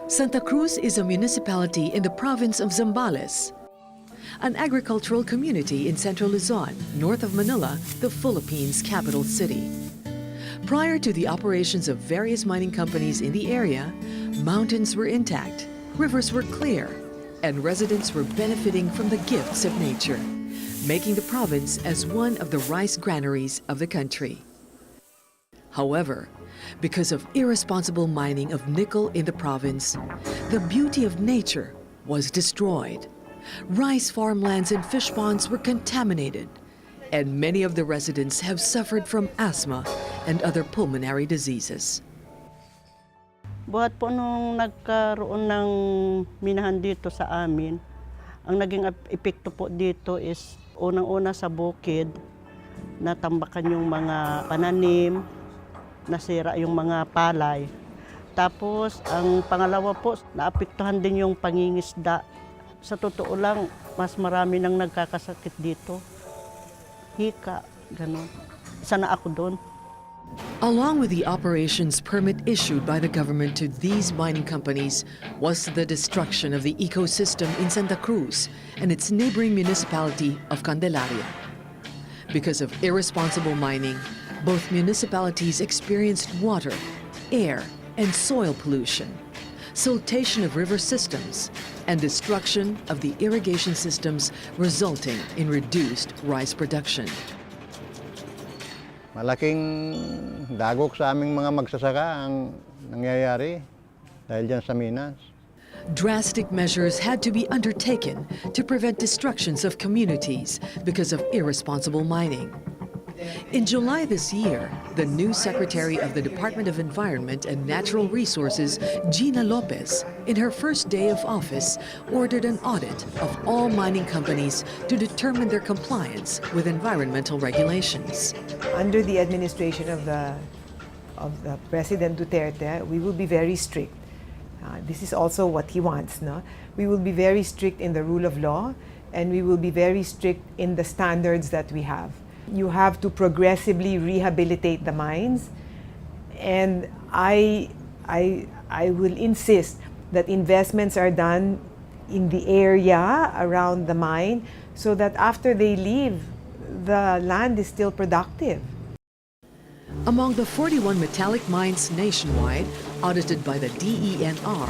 Santa Cruz is a municipality in the province of Zambales, an agricultural community in central Luzon, north of Manila, the Philippines' capital city. Prior to the operations of various mining companies in the area, mountains were intact, rivers were clear, and residents were benefiting from the gifts of nature, making the province as one of the rice granaries of the country. However, because of irresponsible mining of nickel in the province, the beauty of nature was destroyed. Rice farmlands and fish ponds were contaminated, and many of the residents have suffered from asthma and other pulmonary diseases. Buhat po nung nagkaroon ng minahan dito sa amin, ang naging epekto po dito is unang-una sa bukid, natambakan yung mga pananim, nasira yung mga palay. Tapos, ang pangalawa po, naapektuhan din yung pangingisda. Sa totoo lang, mas marami nang nagkakasakit dito. Hika, gano'n. Isa na ako doon. Along with the operations permit issued by the government to these mining companies was the destruction of the ecosystem in Santa Cruz and its neighboring municipality of Candelaria. Because of irresponsible mining, both municipalities experienced water, air, and soil pollution, siltation of river systems, and destruction of the irrigation systems, resulting in reduced rice production. Malaking dagok sa aming mga magsasaka ang nangyayari dahil dyan sa minas. Drastic measures had to be undertaken to prevent destructions of communities because of irresponsible mining. In July this year, the new Secretary of the Department of Environment and Natural Resources, Gina Lopez, in her first day of office, ordered an audit of all mining companies to determine their compliance with environmental regulations. Under the administration of the President Duterte, we will be very strict. This is also what he wants, no? We will be very strict in the rule of law, and we will be very strict in the standards that we have. You have to progressively rehabilitate the mines, and I will insist that investments are done in the area around the mine so that after they leave, the land is still productive. Among the 41 metallic mines nationwide audited by the DENR,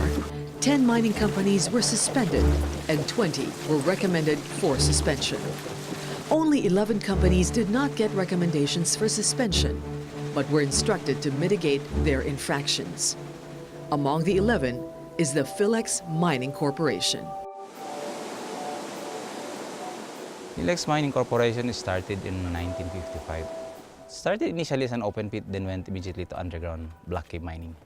10 mining companies were suspended and 20 were recommended for suspension. Only 11 companies did not get recommendations for suspension, but were instructed to mitigate their infractions. Among the 11 is the Philex Mining Corporation. Philex Mining Corporation started in 1955. Started initially as an open pit, then went immediately to underground block cave mining.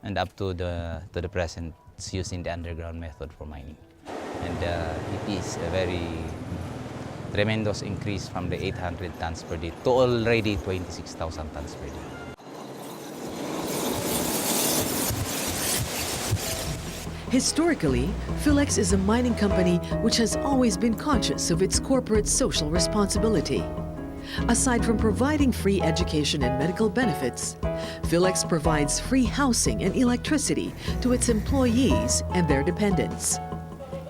And up to the present, it's using the underground method for mining. And it is a very tremendous increase from the 800 tons per day to already 26,000 tons per day. Historically, Philex is a mining company which has always been conscious of its corporate social responsibility. Aside from providing free education and medical benefits, Philex provides free housing and electricity to its employees and their dependents.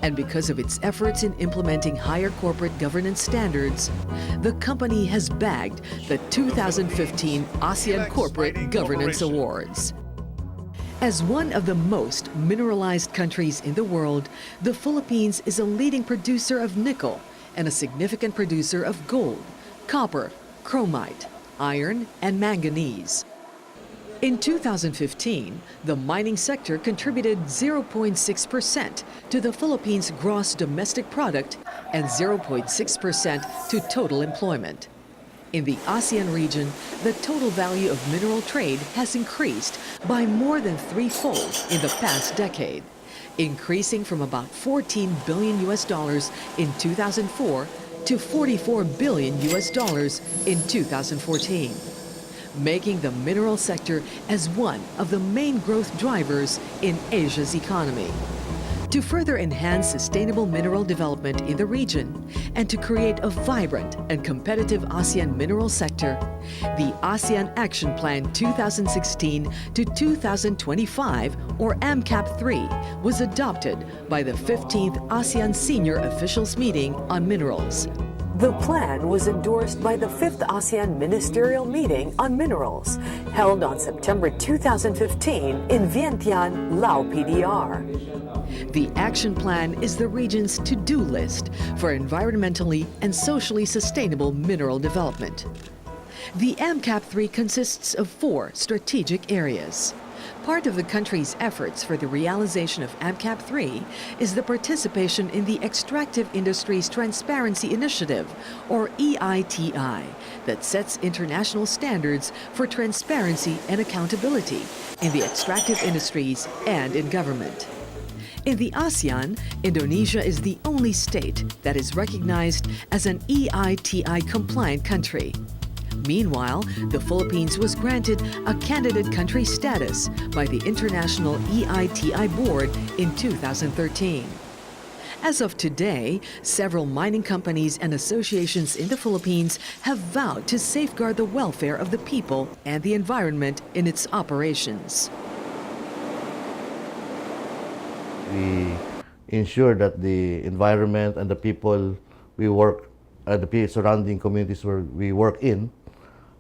And because of its efforts in implementing higher corporate governance standards, the company has bagged the 2015 ASEAN Corporate Governance Awards. As one of the most mineralized countries in the world, the Philippines is a leading producer of nickel and a significant producer of gold, copper, chromite, iron, and manganese. In 2015, the mining sector contributed 0.6% to the Philippines' gross domestic product and 0.6% to total employment. In the ASEAN region, the total value of mineral trade has increased by more than threefold in the past decade, increasing from about $14 billion in 2004 to $44 billion in 2014, making the mineral sector as one of the main growth drivers in Asia's economy. To further enhance sustainable mineral development in the region and to create a vibrant and competitive ASEAN mineral sector, the ASEAN Action Plan 2016 to 2025, or AMCAP 3, was adopted by the 15th ASEAN Senior Officials Meeting on Minerals. The plan was endorsed by the 5th ASEAN Ministerial Meeting on Minerals, held on September 2015 in Vientiane, Lao PDR. The action plan is the region's to-do list for environmentally and socially sustainable mineral development. The AMCAP 3 consists of 4 strategic areas. Part of the country's efforts for the realization of AMCAP 3 is the participation in the Extractive Industries Transparency Initiative, or EITI, that sets international standards for transparency and accountability in the extractive industries and in government. In the ASEAN, Indonesia is the only state that is recognized as an EITI-compliant country. Meanwhile, the Philippines was granted a candidate country status by the International EITI Board in 2013. As of today, several mining companies and associations in the Philippines have vowed to safeguard the welfare of the people and the environment in its operations. We ensure that the environment and the people we work, the surrounding communities where we work in,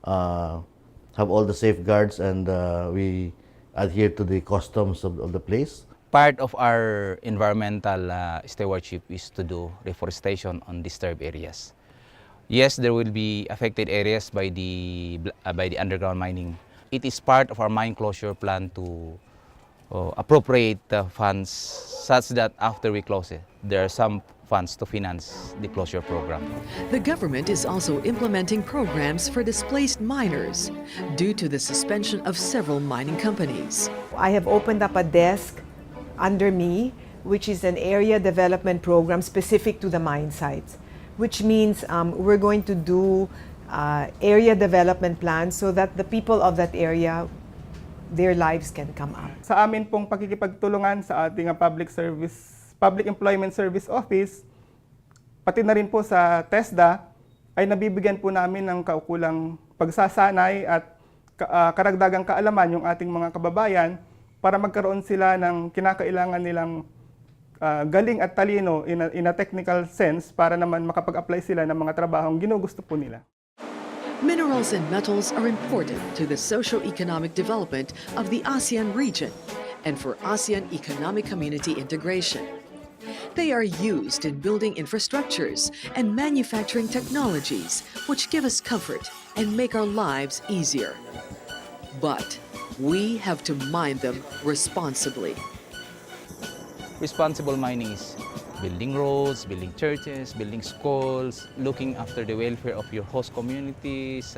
have all the safeguards, and we adhere to the customs of the place. Part of our environmental stewardship is to do reforestation on disturbed areas. Yes, there will be affected areas by the underground mining. It is part of our mine closure plan to appropriate funds such that after we close it, there are some funds to finance the closure program. The government is also implementing programs for displaced miners due to the suspension of several mining companies. I have opened up a desk under me, which is an area development program specific to the mine sites, which means we're going to do area development plans so that the people of that area, their lives can come up. Sa amin pong pakikipagtulungan sa ating Public Employment Service Office, pati na rin po sa TESDA, ay nabibigyan po namin ng kaukulang pagsasanay at karagdagang kaalaman yung ating mga kababayan para magkaroon sila ng kinakailangan nilang galing at talino in a technical sense para naman makapag-apply sila ng mga trabahong ginugusto po nila. Minerals and metals are important to the socio-economic development of the ASEAN region and for ASEAN economic community integration. They are used in building infrastructures and manufacturing technologies which give us comfort and make our lives easier. But we have to mine them responsibly. Responsible mining is building roads, building churches, building schools, looking after the welfare of your host communities,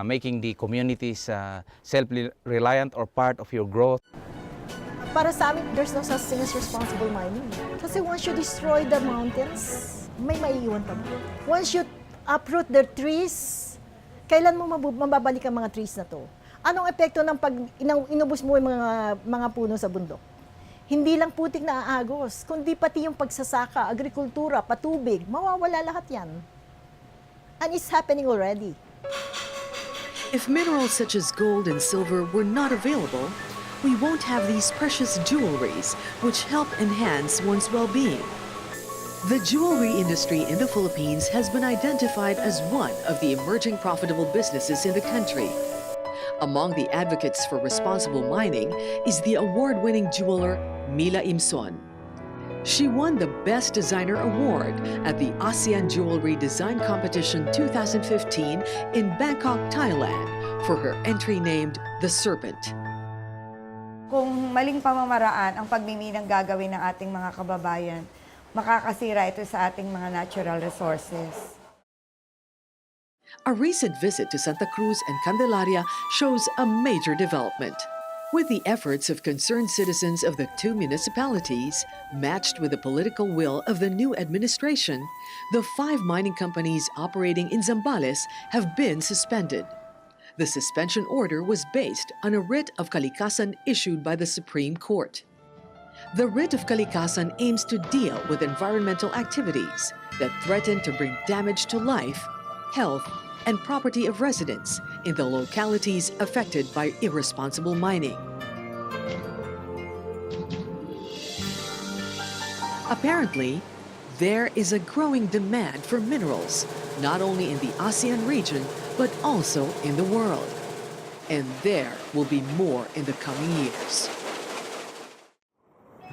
making the communities self-reliant or part of your growth. Para sa amin, there's no such thing as responsible mining. Kasi once you destroy the mountains, may maiiwan pa mo. Once you uproot the trees, kailan mo mababalik ang mga trees na to? Anong epekto ng pag inubos mo yung mga puno sa bundok? Hindi lang putik na aagos, kundi pati yung pagsasaka, agrikultura, patubig, mawawala lahat yan. And it's happening already. If minerals such as gold and silver were not available, we won't have these precious jewelries which help enhance one's well-being. The jewelry industry in the Philippines has been identified as one of the emerging profitable businesses in the country. Among the advocates for responsible mining is the award-winning jeweler Mila Imson. She won the Best Designer Award at the ASEAN Jewelry Design Competition 2015 in Bangkok, Thailand for her entry named The Serpent. Kung maling pamamaraan ang pagmiminang gagawin ng ating mga kababayan, makakasira ito sa ating mga natural resources. A recent visit to Santa Cruz and Candelaria shows a major development. With the efforts of concerned citizens of the two municipalities, matched with the political will of the new administration, the 5 mining companies operating in Zambales have been suspended. The suspension order was based on a writ of kalikasan issued by the Supreme Court. The writ of kalikasan aims to deal with environmental activities that threaten to bring damage to life, health, and property of residents in the localities affected by irresponsible mining. Apparently, there is a growing demand for minerals, not only in the ASEAN region, but also in the world. And there will be more in the coming years.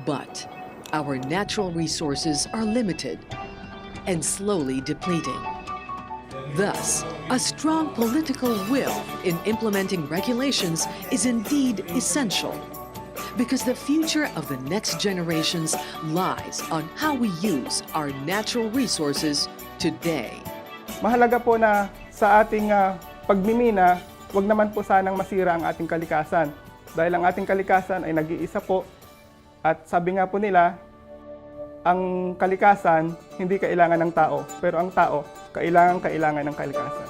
But our natural resources are limited and slowly depleting. Thus, a strong political will in implementing regulations is indeed essential, because the future of the next generations lies on how we use our natural resources today. Mahalaga po na sa ating pagmimina, wag naman po sanang masira ang ating kalikasan. Dahil ang ating kalikasan ay nag-iisa po. At sabi nga po nila, ang kalikasan hindi kailangan ng tao, pero ang tao kailangan ng kalikasan.